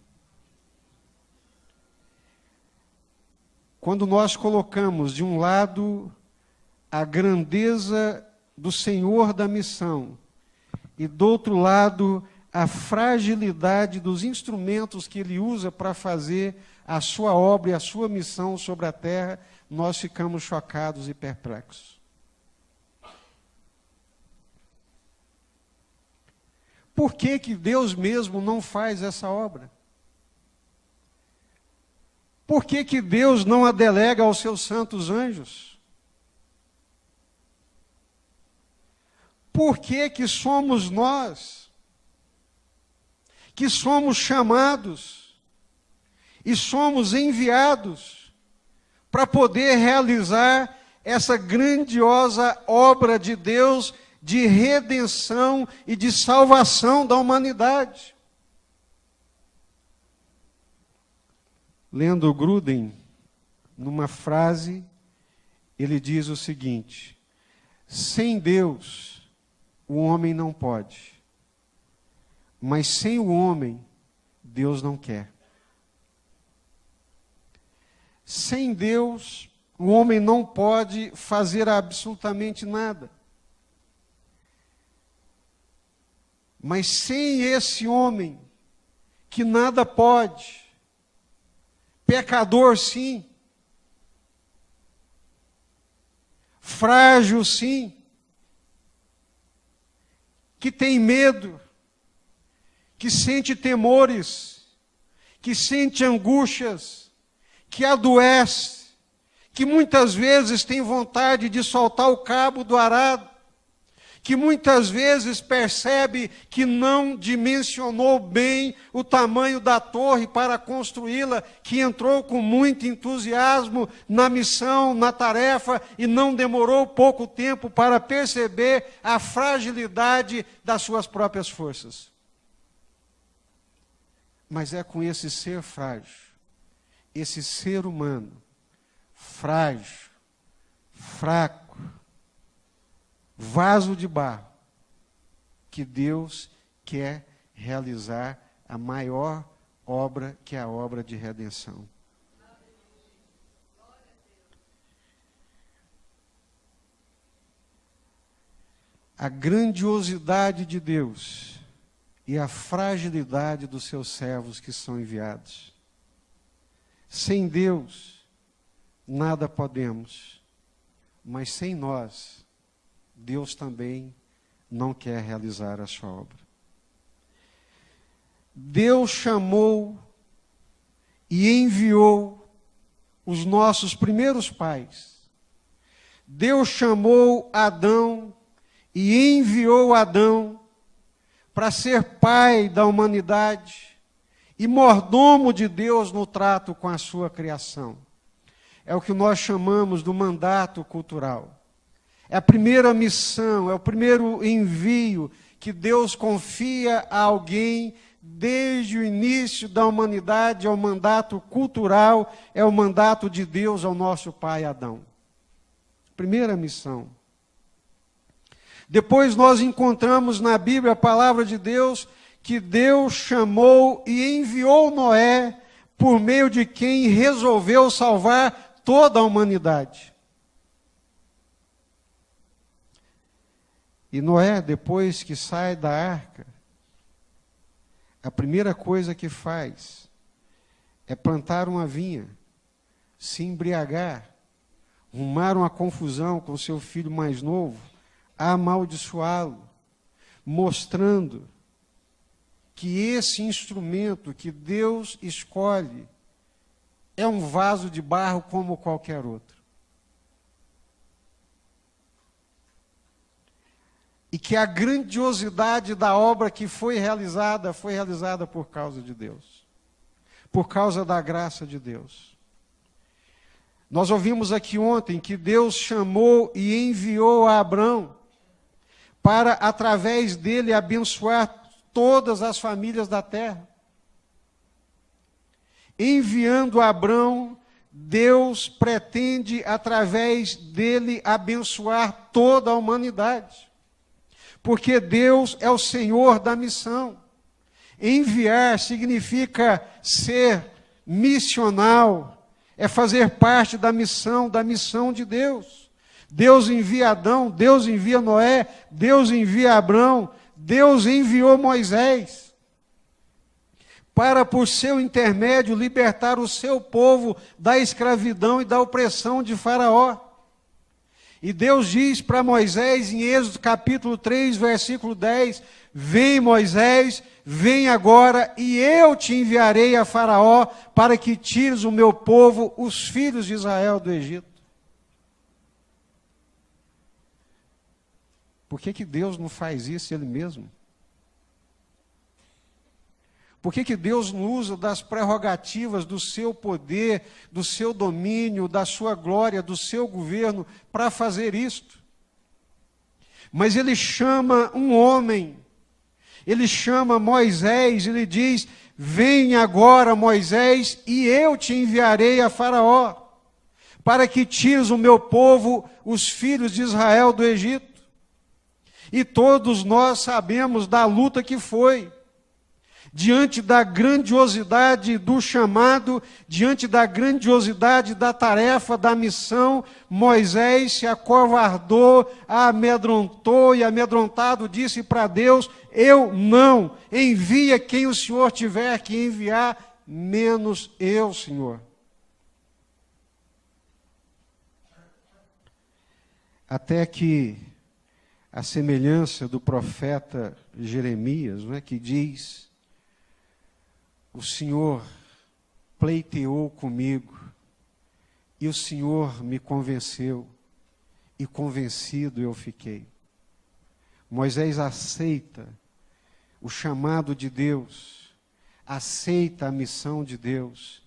Quando nós colocamos de um lado a grandeza do Senhor da missão e do outro lado a fragilidade dos instrumentos que Ele usa para fazer a sua obra e a sua missão sobre a terra, nós ficamos chocados e perplexos. Por que que Deus mesmo não faz essa obra? Por que que Deus não a delega aos seus santos anjos? Por que que somos nós, que somos chamados e somos enviados para poder realizar essa grandiosa obra de Deus de redenção e de salvação da humanidade? Lendo Gruden, numa frase, ele diz o seguinte: sem Deus, o homem não pode, mas sem o homem, Deus não quer. Sem Deus, o homem não pode fazer absolutamente nada. Mas sem esse homem, que nada pode, pecador sim, frágil sim, que tem medo, que sente temores, que sente angústias, que adoece, que muitas vezes tem vontade de soltar o cabo do arado, que muitas vezes percebe que não dimensionou bem o tamanho da torre para construí-la, que entrou com muito entusiasmo na missão, na tarefa, e não demorou pouco tempo para perceber a fragilidade das suas próprias forças. Mas é com esse ser frágil, esse ser humano, frágil, fraco, vaso de barro, que Deus quer realizar a maior obra, que é a obra de redenção. A grandiosidade de Deus e a fragilidade dos seus servos que são enviados. Sem Deus, nada podemos, mas sem nós, Deus também não quer realizar a sua obra. Deus chamou e enviou os nossos primeiros pais. Deus chamou Adão e enviou Adão para ser pai da humanidade e mordomo de Deus no trato com a sua criação. É o que nós chamamos do mandato cultural. É a primeira missão, é o primeiro envio que Deus confia a alguém desde o início da humanidade, é o mandato cultural, é o mandato de Deus ao nosso pai Adão. Primeira missão. Depois nós encontramos na Bíblia a palavra de Deus, que Deus chamou e enviou Noé, por meio de quem resolveu salvar toda a humanidade. E Noé, depois que sai da arca, a primeira coisa que faz é plantar uma vinha, se embriagar, arrumar uma confusão com seu filho mais novo, amaldiçoá-lo, mostrando que esse instrumento que Deus escolhe é um vaso de barro como qualquer outro. E que a grandiosidade da obra que foi realizada por causa de Deus. Por causa da graça de Deus. Nós ouvimos aqui ontem que Deus chamou e enviou a Abrão para, através dele, abençoar todas as famílias da terra. Enviando a Abrão, Deus pretende, através dele, abençoar toda a humanidade. Porque Deus é o Senhor da missão. Enviar significa ser missional, é fazer parte da missão de Deus. Deus envia Adão, Deus envia Noé, Deus envia Abrão, Deus enviou Moisés, para, por seu intermédio, libertar o seu povo da escravidão e da opressão de Faraó. E Deus diz para Moisés, em Êxodo capítulo 3, versículo 10, vem Moisés, vem agora, e eu te enviarei a Faraó, para que tires o meu povo, os filhos de Israel, do Egito. Por que Deus não faz isso Ele mesmo? Por que Deus não usa das prerrogativas do seu poder, do seu domínio, da sua glória, do seu governo, para fazer isto? Mas Ele chama um homem, Ele chama Moisés, Ele diz, vem agora Moisés, e eu te enviarei a Faraó, para que tires o meu povo, os filhos de Israel, do Egito. E todos nós sabemos da luta que foi, diante da grandiosidade do chamado, diante da grandiosidade da tarefa, da missão, Moisés se acovardou, amedrontou e amedrontado disse para Deus, eu não, envia quem o Senhor tiver que enviar, menos eu, Senhor. Até que, a semelhança do profeta Jeremias, não é, que diz, o Senhor pleiteou comigo, e o Senhor me convenceu, e convencido eu fiquei. Moisés aceita o chamado de Deus, aceita a missão de Deus,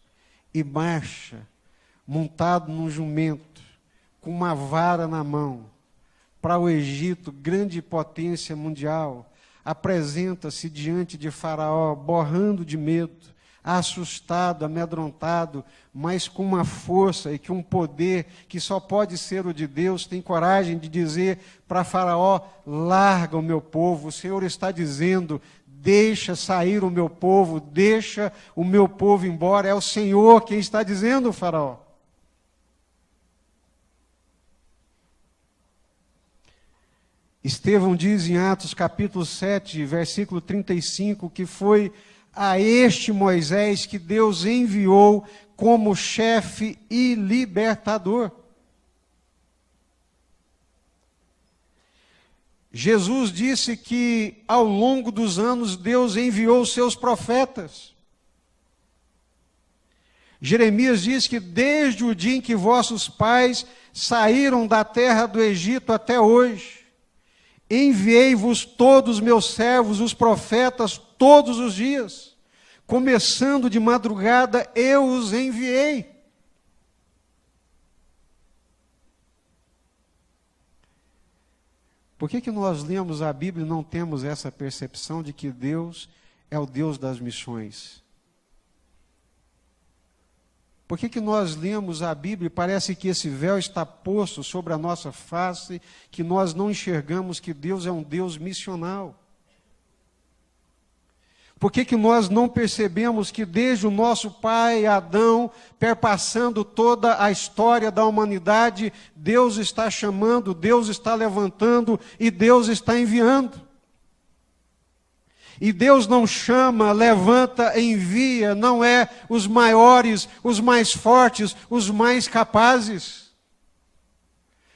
e marcha, montado num jumento, com uma vara na mão, para o Egito, grande potência mundial, apresenta-se diante de Faraó, borrando de medo, assustado, amedrontado, mas com uma força e com um poder que só pode ser o de Deus, tem coragem de dizer para Faraó, larga o meu povo, o Senhor está dizendo, deixa sair o meu povo, deixa o meu povo embora, é o Senhor quem está dizendo, Faraó. Estevão diz em Atos capítulo 7, versículo 35, que foi a este Moisés que Deus enviou como chefe e libertador. Jesus disse que ao longo dos anos Deus enviou os seus profetas. Jeremias diz que desde o dia em que vossos pais saíram da terra do Egito até hoje, enviei-vos todos meus servos, os profetas, todos os dias. Começando de madrugada, eu os enviei. Por que nós lemos a Bíblia e não temos essa percepção de que Deus é o Deus das missões. Por que nós lemos a Bíblia e parece que esse véu está posto sobre a nossa face, que nós não enxergamos que Deus é um Deus missional? Por que nós não percebemos que desde o nosso pai Adão, perpassando toda a história da humanidade, Deus está chamando, Deus está levantando e Deus está enviando? E Deus não chama, levanta, envia, não é os maiores, os mais fortes, os mais capazes.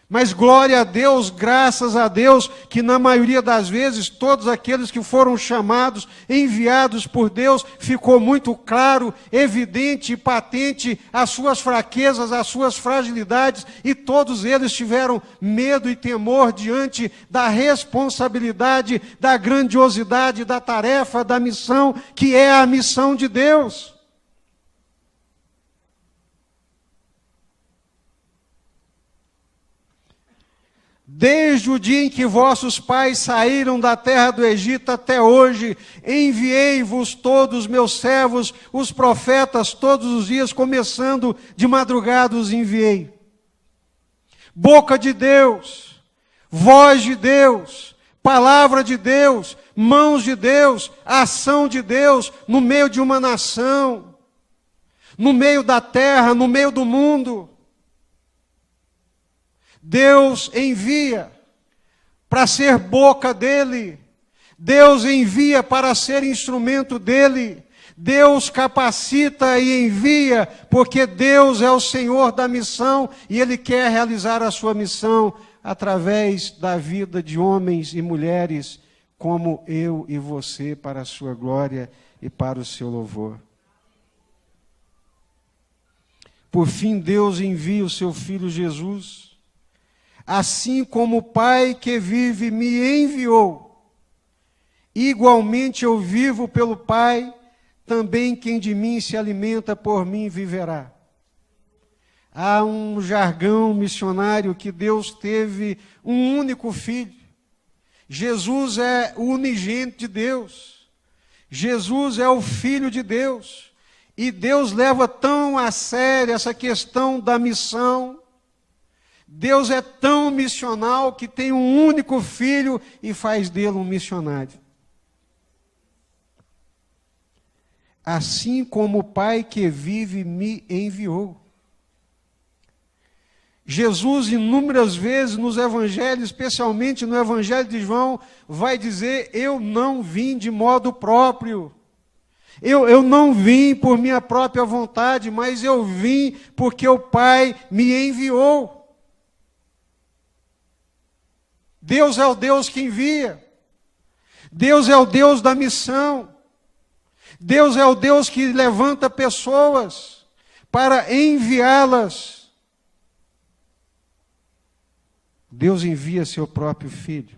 Mas glória a Deus, graças a Deus, que na maioria das vezes, todos aqueles que foram chamados, enviados por Deus, ficou muito claro, evidente e patente as suas fraquezas, as suas fragilidades, e todos eles tiveram medo e temor diante da responsabilidade, da grandiosidade, da tarefa, da missão, que é a missão de Deus. Desde o dia em que vossos pais saíram da terra do Egito até hoje, enviei-vos todos meus servos, os profetas, todos os dias, começando de madrugada os enviei. Boca de Deus, voz de Deus, palavra de Deus, mãos de Deus, ação de Deus, no meio de uma nação, no meio da terra, no meio do mundo. Deus envia para ser boca dele, Deus envia para ser instrumento dele, Deus capacita e envia, porque Deus é o Senhor da missão e Ele quer realizar a sua missão através da vida de homens e mulheres como eu e você, para a sua glória e para o seu louvor. Por fim, Deus envia o seu Filho Jesus. Assim como o Pai que vive me enviou, igualmente eu vivo pelo Pai, também quem de mim se alimenta por mim viverá. Há um jargão missionário que Deus teve um único filho. Jesus é o unigênito de Deus. Jesus é o Filho de Deus. E Deus leva tão a sério essa questão da missão. Deus é tão missional que tem um único filho e faz dele um missionário. Assim como o Pai que vive me enviou. Jesus, inúmeras vezes nos evangelhos, especialmente no evangelho de João, vai dizer: eu não vim de modo próprio. Eu não vim por minha própria vontade, mas eu vim porque o Pai me enviou. Deus é o Deus que envia. Deus é o Deus da missão. Deus é o Deus que levanta pessoas para enviá-las. Deus envia seu próprio Filho.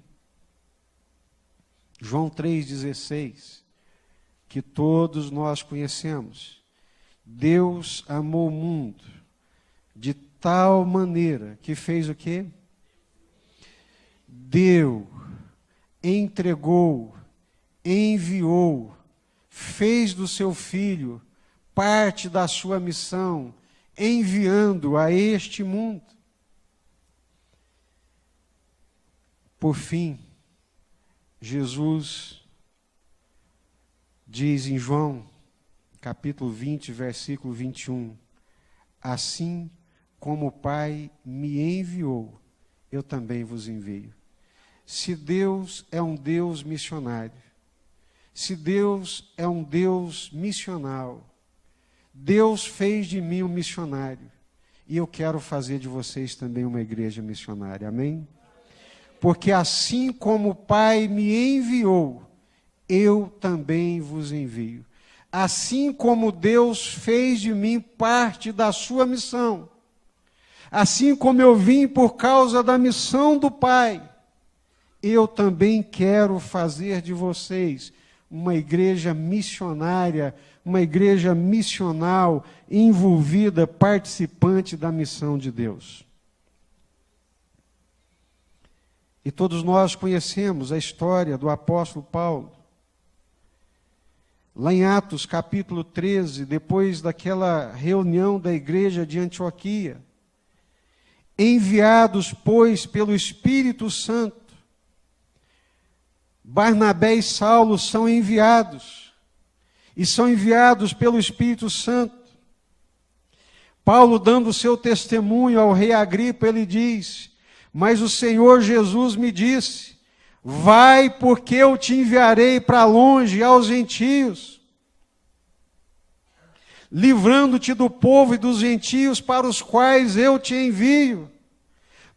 João 3,16, que todos nós conhecemos. Deus amou o mundo de tal maneira que fez o quê? Deu, entregou, enviou, fez do seu Filho parte da sua missão, enviando a este mundo. Por fim, Jesus diz em João, capítulo 20, versículo 21, assim como o Pai me enviou, eu também vos envio. Se Deus é um Deus missionário, se Deus é um Deus missional, Deus fez de mim um missionário, e eu quero fazer de vocês também uma igreja missionária, amém? Porque assim como o Pai me enviou, eu também vos envio. Assim como Deus fez de mim parte da sua missão, assim como eu vim por causa da missão do Pai, eu também quero fazer de vocês uma igreja missionária, uma igreja missional, envolvida, participante da missão de Deus. E todos nós conhecemos a história do apóstolo Paulo. Lá em Atos capítulo 13, depois daquela reunião da igreja de Antioquia, enviados, pois, pelo Espírito Santo, Barnabé e Saulo são enviados, e são enviados pelo Espírito Santo. Paulo, dando o seu testemunho ao rei Agripa, ele diz: mas o Senhor Jesus me disse: vai, porque eu te enviarei para longe aos gentios, livrando-te do povo e dos gentios para os quais eu te envio,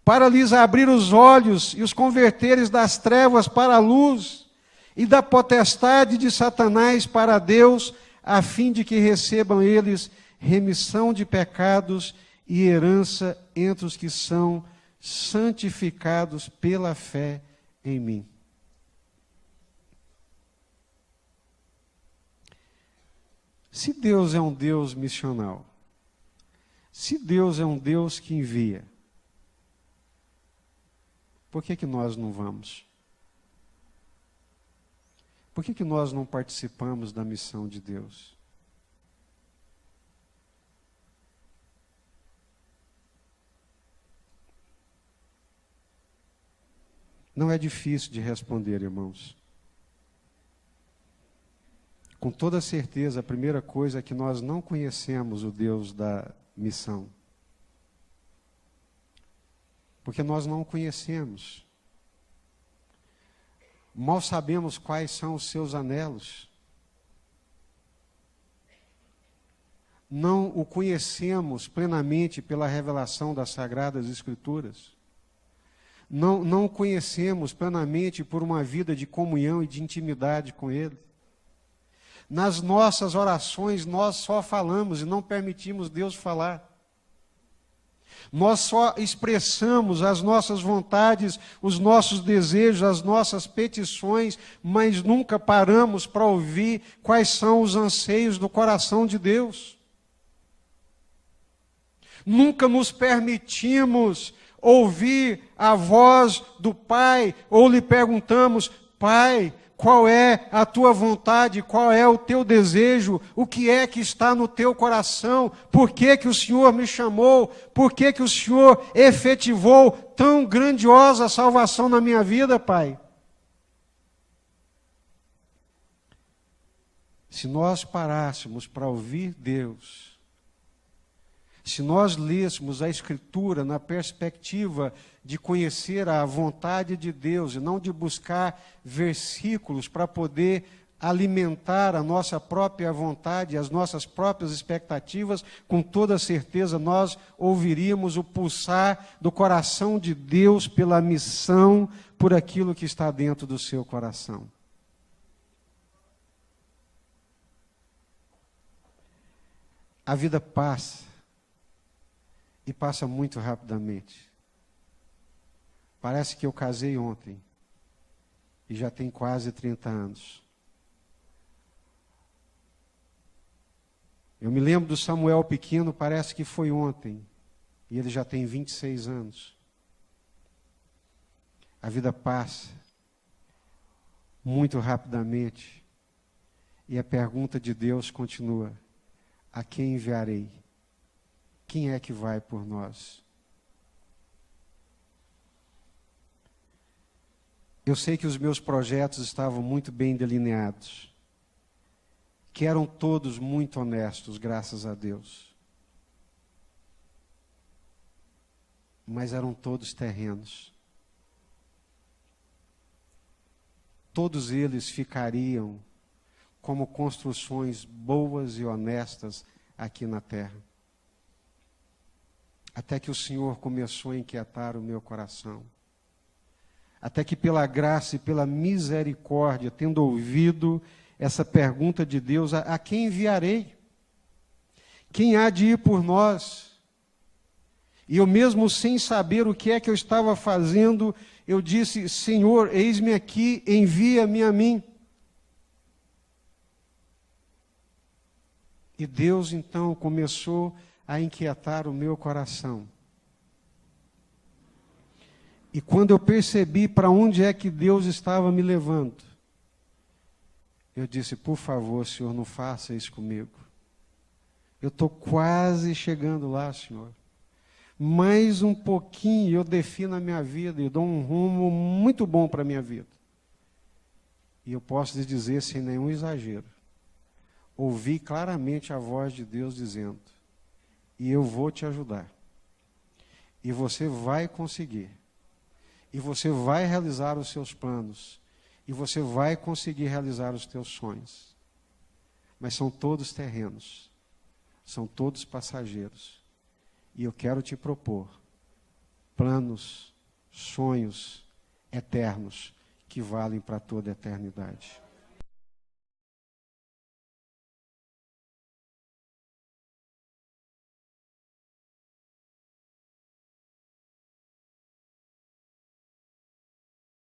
para lhes abrir os olhos e os converteres das trevas para a luz, e da potestade de Satanás para Deus, a fim de que recebam eles remissão de pecados e herança entre os que são santificados pela fé em mim. Se Deus é um Deus missional, se Deus é um Deus que envia, por que nós não vamos? Por que nós não participamos da missão de Deus? Não é difícil de responder, irmãos. Com toda certeza, a primeira coisa é que nós não conhecemos o Deus da missão. Porque nós não o conhecemos. Mal sabemos quais são os seus anelos. Não o conhecemos plenamente pela revelação das Sagradas Escrituras. Não o conhecemos plenamente por uma vida de comunhão e de intimidade com Ele. Nas nossas orações, nós só falamos e não permitimos Deus falar. Nós só expressamos as nossas vontades, os nossos desejos, as nossas petições, mas nunca paramos para ouvir quais são os anseios do coração de Deus. Nunca nos permitimos ouvir a voz do Pai, ou lhe perguntamos: Pai, qual é a tua vontade, qual é o teu desejo, o que é que está no teu coração, por que que o Senhor me chamou, por que que o Senhor efetivou tão grandiosa salvação na minha vida, Pai? Se nós parássemos para ouvir Deus, se nós lêssemos a Escritura na perspectiva de conhecer a vontade de Deus e não de buscar versículos para poder alimentar a nossa própria vontade, as nossas próprias expectativas, com toda certeza nós ouviríamos o pulsar do coração de Deus pela missão, por aquilo que está dentro do seu coração. A vida passa. E passa muito rapidamente. Parece que eu casei ontem. E já tem quase 30 anos. Eu me lembro do Samuel pequeno, parece que foi ontem. E ele já tem 26 anos. A vida passa muito rapidamente. E a pergunta de Deus continua: a quem enviarei? Quem é que vai por nós? Eu sei que os meus projetos estavam muito bem delineados, que eram todos muito honestos, graças a Deus. Mas eram todos terrenos. Todos eles ficariam como construções boas e honestas aqui na terra. Até que o Senhor começou a inquietar o meu coração. Até que pela graça e pela misericórdia, tendo ouvido essa pergunta de Deus, a quem enviarei? Quem há de ir por nós? E eu mesmo sem saber o que é que eu estava fazendo, eu disse: Senhor, eis-me aqui, envia-me a mim. E Deus então começou a inquietar o meu coração. E quando eu percebi para onde é que Deus estava me levando, Eu disse, por favor, Senhor, não faça isso comigo. Eu estou quase chegando lá, Senhor. Mais um pouquinho eu defino a minha vida e dou um rumo muito bom para a minha vida. E eu posso lhe dizer, sem nenhum exagero, ouvi claramente a voz de Deus dizendo, e eu vou te ajudar. E você vai conseguir. E você vai realizar os seus planos. E você vai conseguir realizar os teus sonhos. Mas são todos terrenos. São todos passageiros. E eu quero te propor planos, sonhos eternos que valem para toda a eternidade.